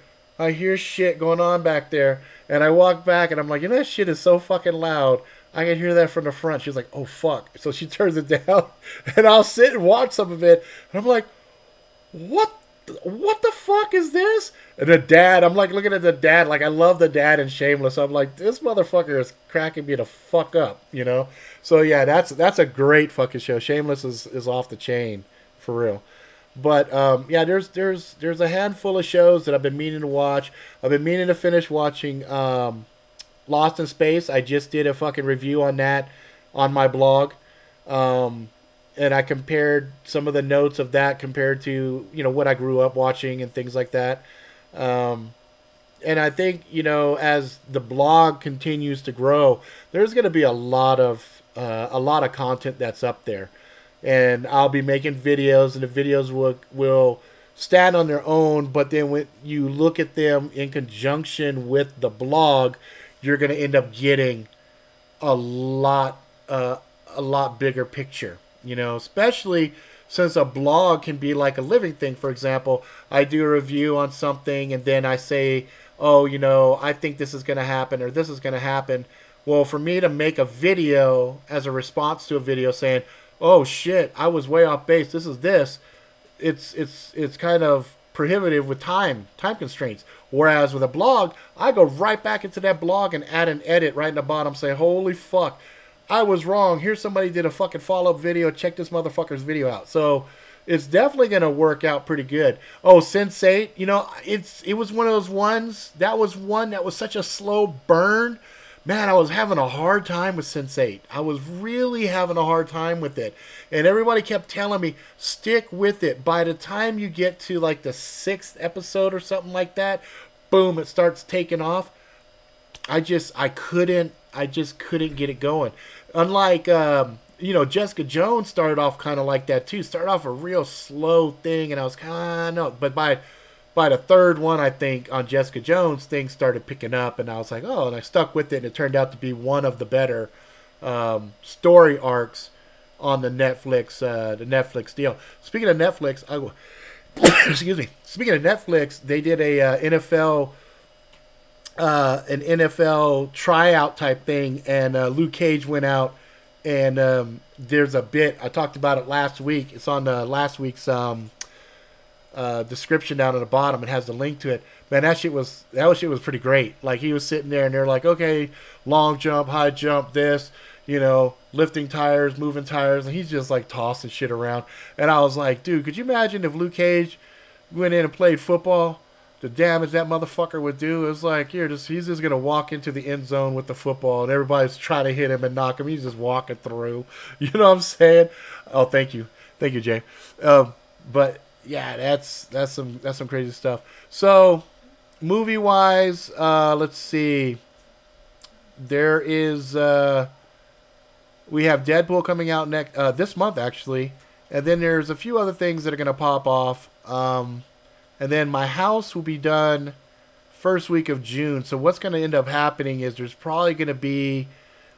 shit going on back there and I walk back and I'm like, that shit is so fucking loud. I can hear that from the front. She's like, oh fuck. So she turns it down and I'll sit and watch some of it and I'm like, what the fuck is this? And the dad, I'm like looking at the dad, like I love the dad in Shameless. I'm like, this motherfucker is cracking me the fuck up, So yeah, that's a great fucking show. Shameless is off the chain, for real. But yeah, there's a handful of shows that I've been meaning to watch. I've been meaning to finish watching Lost in Space. I just did a fucking review on that on my blog. And I compared some of the notes of that compared to, what I grew up watching and things like that. And I think, as the blog continues to grow, there's going to be a lot of content that's up there. And I'll be making videos, and the videos will stand on their own. But then when you look at them in conjunction with the blog, you're going to end up getting a lot bigger picture. Especially since a blog can be like a living thing. For example, I do a review on something and then I say, I think this is going to happen or this is going to happen. Well, for me to make a video as a response to a video saying, oh shit, I was way off base, this is this, it's kind of prohibitive with time constraints. Whereas with a blog, I go right back into that blog and add an edit right in the bottom, say, holy fuck, I was wrong. Here's somebody did a fucking follow-up video. Check this motherfucker's video out. So it's definitely going to work out pretty good. Oh, Sense8, it was one of those ones. That was one that was such a slow burn. Man, I was having a hard time with Sense8. I was really having a hard time with it. And everybody kept telling me, stick with it. By the time you get to like the 6th episode or something like that, boom, it starts taking off. I just couldn't get it going. Unlike, Jessica Jones started off kind of like that too. Started off a real slow thing, and I was kind of, but by the 3rd one, I think, on Jessica Jones, things started picking up, and I was like, oh, and I stuck with it, and it turned out to be one of the better story arcs on the Netflix deal. Speaking of Netflix, excuse me. Speaking of Netflix, they did a an NFL tryout type thing, and Luke Cage went out, and there's a bit, I talked about it last week, it's on last week's description down at the bottom. It has the link to it. Man, that shit was pretty great. Like, he was sitting there and they're like, okay, long jump, high jump, this, lifting tires, moving tires, and he's just like tossing shit around. And I was like, dude, could you imagine if Luke Cage went in and played football? the damage that motherfucker would do. It was like, he's just gonna walk into the end zone with the football, and everybody's trying to hit him and knock him. He's just walking through. You know what I'm saying? Oh, thank you, Jay. But yeah, that's some crazy stuff. So, movie wise, let's see. There is we have Deadpool coming out next this month actually, and then there's a few other things that are gonna pop off. And then my house will be done first week of June. So what's going to end up happening is there's probably going to be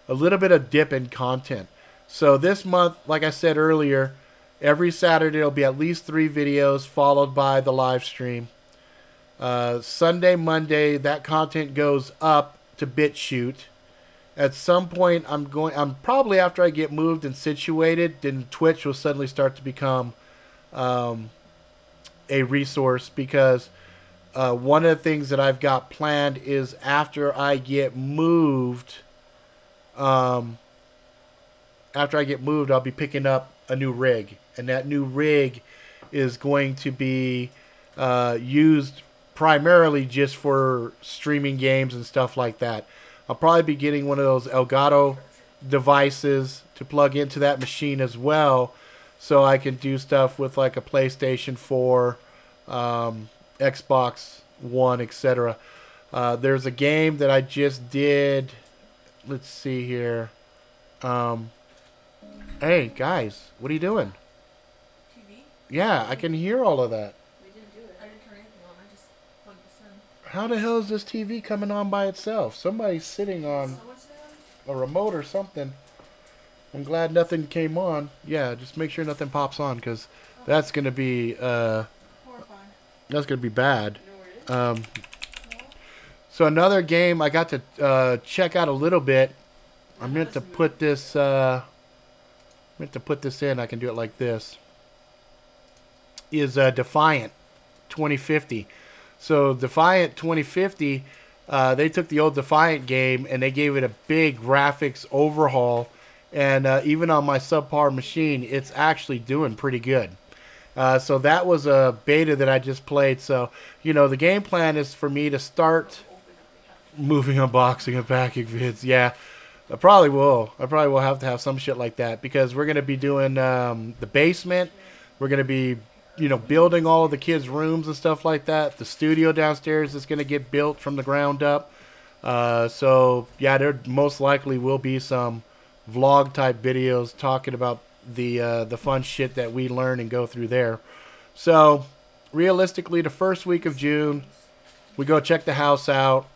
a little bit of dip in content. So this month, like I said earlier, every Saturday there'll be at least 3 videos followed by the live stream. Sunday, Monday, that content goes up to BitChute. At some point, I'm probably after I get moved and situated, then Twitch will suddenly start to become a resource, because one of the things that I've got planned is after I get moved, I'll be picking up a new rig, and that new rig is going to be used primarily just for streaming games and stuff like that. I'll probably be getting one of those Elgato devices to plug into that machine as well, so I can do stuff with like a PlayStation 4, Xbox One, etc. There's a game that I just did. Let's see here. Hey, guys, what are you doing? TV? Yeah, I can hear all of that. We didn't do it. I didn't turn anything on. I just plugged this in. How the hell is this TV coming on by itself? Somebody's sitting on a remote or something. I'm glad nothing came on. Yeah, just make sure nothing pops on, because that's going to be Horrifying. that's going to be bad. So another game I got to check out a little bit. I meant to put this in. I can do it like this. Is Defiant 2050. So Defiant 2050, they took the old Defiant game and they gave it a big graphics overhaul. And even on my subpar machine, it's actually doing pretty good. So that was a beta that I just played. So, the game plan is for me to start moving, unboxing, and packing vids. Yeah, I probably will. I probably will have to have some shit like that, because we're going to be doing the basement. We're going to be, building all of the kids' rooms and stuff like that. The studio downstairs is going to get built from the ground up. So, yeah, there most likely will be some vlog type videos talking about the fun shit that we learn and go through there. So realistically, the first week of June, we go check the house out,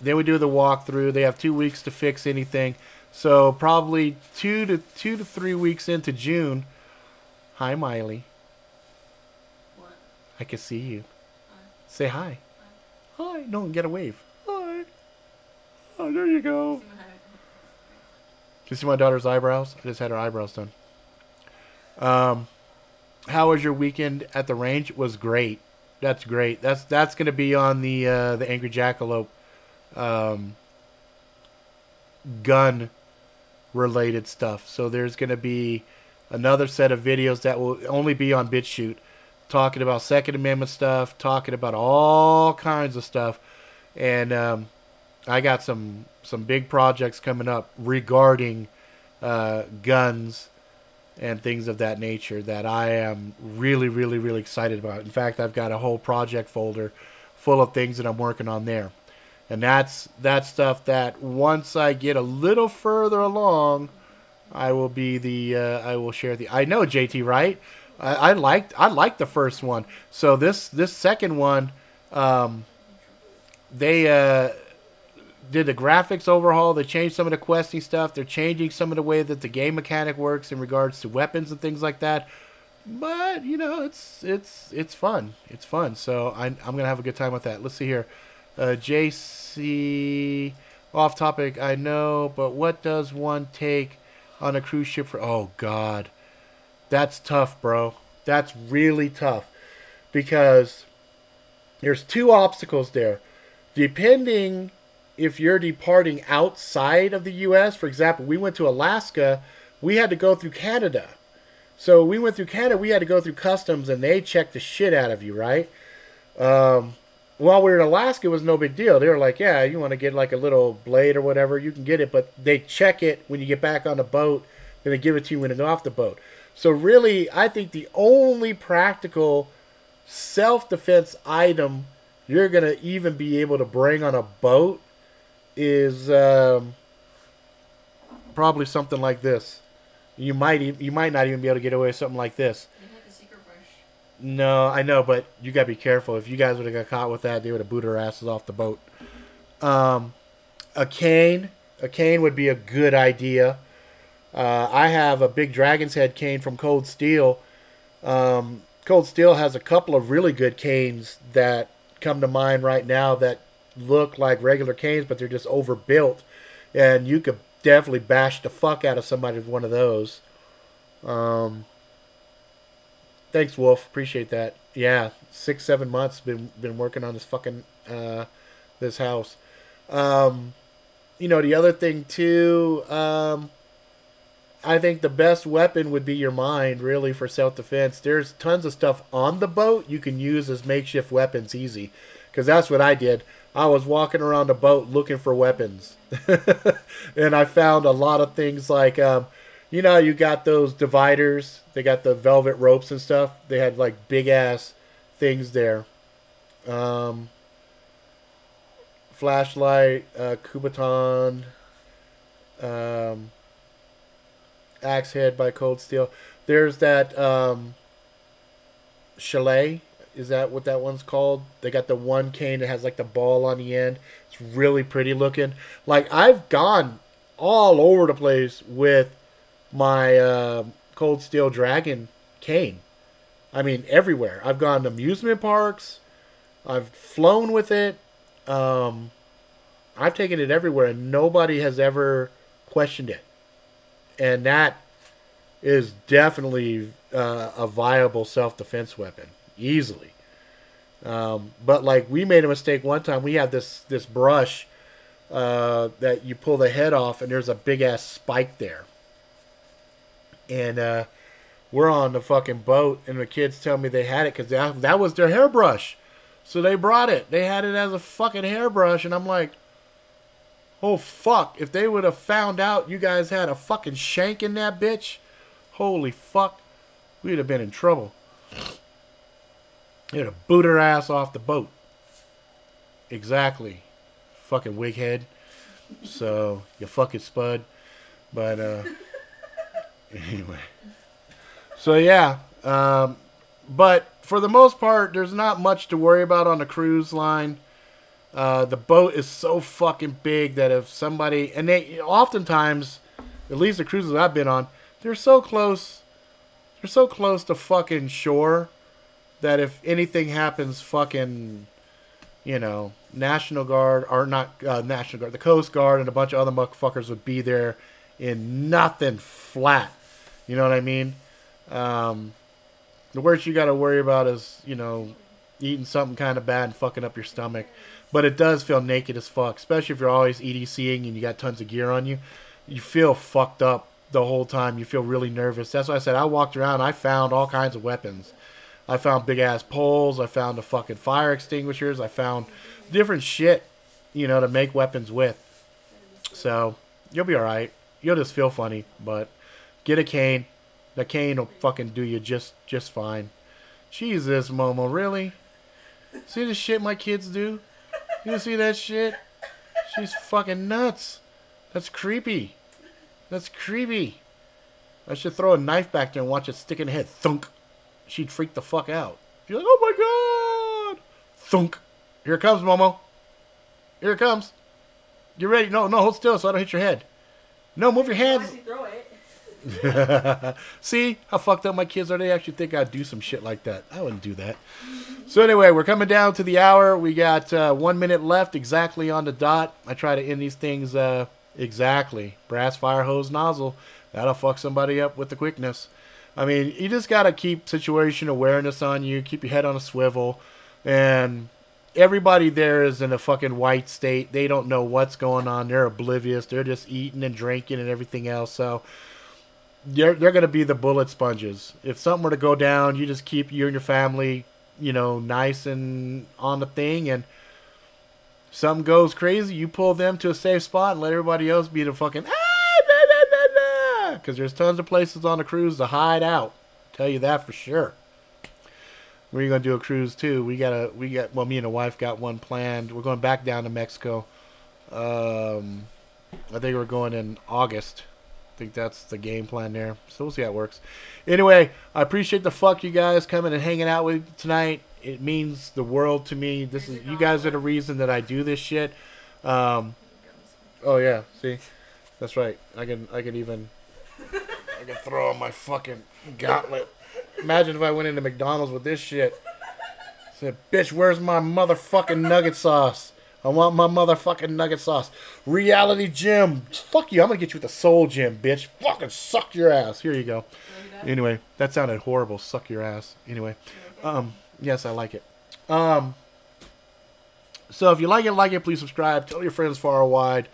then we do the walkthrough. They have 2 weeks to fix anything, so probably 2 to 3 weeks into June. Hi, Miley. What? I can see you. Hi. Say hi. Hi. No, get a wave. Hi. Oh, there you go. Can you see my daughter's eyebrows? I just had her eyebrows done. How was your weekend at the range? It was great. That's great. That's going to be on the Angry Jackalope gun related stuff. So there's going to be another set of videos that will only be on BitChute, talking about Second Amendment stuff, talking about all kinds of stuff. And I got some big projects coming up regarding guns and things of that nature that I am really, really, really excited about. In fact, I've got a whole project folder full of things that I'm working on there. And that's stuff that once I get a little further along, I will share the. I know, JT, right? I liked the first one. So this second one, they did the graphics overhaul. They changed some of the questing stuff. They're changing some of the way that the game mechanic works in regards to weapons and things like that. But it's fun. It's fun. So I'm gonna have a good time with that. Let's see here. JC, off topic, I know, but what does one take on a cruise ship for? Oh God, that's tough, bro. That's really tough, because there's 2 obstacles there. Depending if you're departing outside of the U.S., for example, we went to Alaska, we had to go through Canada. So we went through Canada, we had to go through customs, and they checked the shit out of you, right? while we were in Alaska, it was no big deal. They were like, yeah, you want to get like a little blade or whatever, you can get it, but they check it when you get back on the boat, then they give it to you when you get off the boat. So really, I think the only practical self-defense item you're going to even be able to bring on a boat is probably something like this. You might not even be able to get away with something like this. You had the secret brush. No, I know, but you gotta be careful. If you guys would have got caught with that, they would have booted our asses off the boat. A cane would be a good idea. I have a big dragon's head cane from Cold Steel. Cold Steel has a couple of really good canes that come to mind right now that look like regular canes, but they're just overbuilt, and you could definitely bash the fuck out of somebody with one of those. Thanks, Wolf. Appreciate that. Yeah, 6-7 months been working on this fucking this house. You know, the other thing too, I think the best weapon would be your mind, really, for self-defense. There's tons of stuff on the boat you can use as makeshift weapons easy. Because that's what I did. I was walking around the boat looking for weapons. And I found a lot of things like, you know, you got those dividers. They got the velvet ropes and stuff. They had, like, big-ass things there. Flashlight, Kubaton, Axe Head by Cold Steel. There's that Chalet. Is that what that one's called? They got the one cane that has like the ball on the end. It's really pretty looking. Like, I've gone all over the place with my Cold Steel Dragon cane. I mean, everywhere. I've gone to amusement parks. I've flown with it. I've taken it everywhere, and nobody has ever questioned it. And that is definitely a viable self-defense weapon. Easily. But like, we made a mistake one time. We had this brush that you pull the head off, and there's a big-ass spike there. And we're on the fucking boat, and the kids tell me they had it because that was their hairbrush. So they brought it. They had it as a fucking hairbrush, and I'm like, oh, fuck. If they would have found out you guys had a fucking shank in that bitch, holy fuck, we'd have been in trouble. They'd have booted her ass off the boat. Exactly. Fucking wighead. So, you fucking spud. But, anyway. So, yeah. But, for the most part, there's not much to worry about on the cruise line. The boat is so fucking big that if somebody... And they oftentimes, at least the cruises I've been on, they're so close. They're so close to fucking shore that if anything happens, fucking, you know, National Guard, or not National Guard, the Coast Guard and a bunch of other motherfuckers would be there in nothing flat. You know what I mean? The worst you got to worry about is, you know, eating something kind of bad and fucking up your stomach. But it does feel naked as fuck, especially if you're always EDCing and you got tons of gear on you. You feel fucked up the whole time. You feel really nervous. That's why I said I walked around. I found all kinds of weapons. I found big-ass poles. I found the fucking fire extinguishers. I found different shit, you know, to make weapons with. So, you'll be alright. You'll just feel funny, but get a cane. The cane will fucking do you just fine. Jesus, Momo, really? See the shit my kids do? You see that shit? She's fucking nuts. That's creepy. That's creepy. I should throw a knife back there and watch it stick in the head. Thunk. She'd freak the fuck out. You're like, oh my god. Thunk. Here it comes, Momo. Here it comes. Get ready. No, hold still so I don't hit your head. No, move your hands. Throw it. See how fucked up my kids are? They actually think I'd do some shit like that. I wouldn't do that. So anyway, we're coming down to the hour. We got 1 minute left exactly on the dot. I try to end these things exactly. Brass fire hose nozzle. That'll fuck somebody up with the quickness. I mean, you just got to keep situation awareness on you. Keep your head on a swivel. And everybody there is in a fucking white state. They don't know what's going on. They're oblivious. They're just eating and drinking and everything else. So they're going to be the bullet sponges. If something were to go down, you just keep you and your family nice and on the thing, and something goes crazy, you pull them to a safe spot and let everybody else be the fucking because there's tons of places on the cruise to hide out. Tell you that for sure. We're gonna do a cruise too. Well, me and the wife got one planned. We're going back down to Mexico. I think we're going in August. I think that's the game plan there. So we'll see how it works. Anyway, I appreciate the fuck you guys coming and hanging out with me tonight. It means the world to me. You guys are the reason that I do this shit. Oh yeah, see, that's right. I can throw on my fucking gauntlet. Imagine if I went into McDonald's with this shit. Said, bitch, where's my motherfucking nugget sauce? I want my motherfucking nugget sauce. Reality Gym. Fuck you. I'm going to get you with the Soul Gym, bitch. Fucking suck your ass. Here you go. Anyway, that sounded horrible. Suck your ass. Anyway. Yes, I like it. So if you like it, please subscribe. Tell your friends far or wide.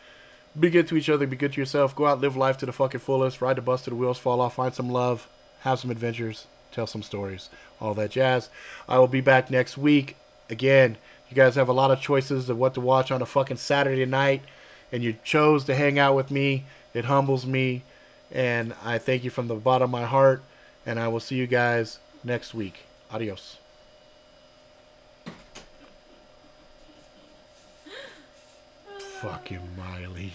Be good to each other. Be good to yourself. Go out, live life to the fucking fullest. Ride the bus till the wheels fall off. Find some love. Have some adventures. Tell some stories. All that jazz. I will be back next week. Again, you guys have a lot of choices of what to watch on a fucking Saturday night, and you chose to hang out with me. It humbles me, and I thank you from the bottom of my heart, and I will see you guys next week. Adios. Fucking Miley.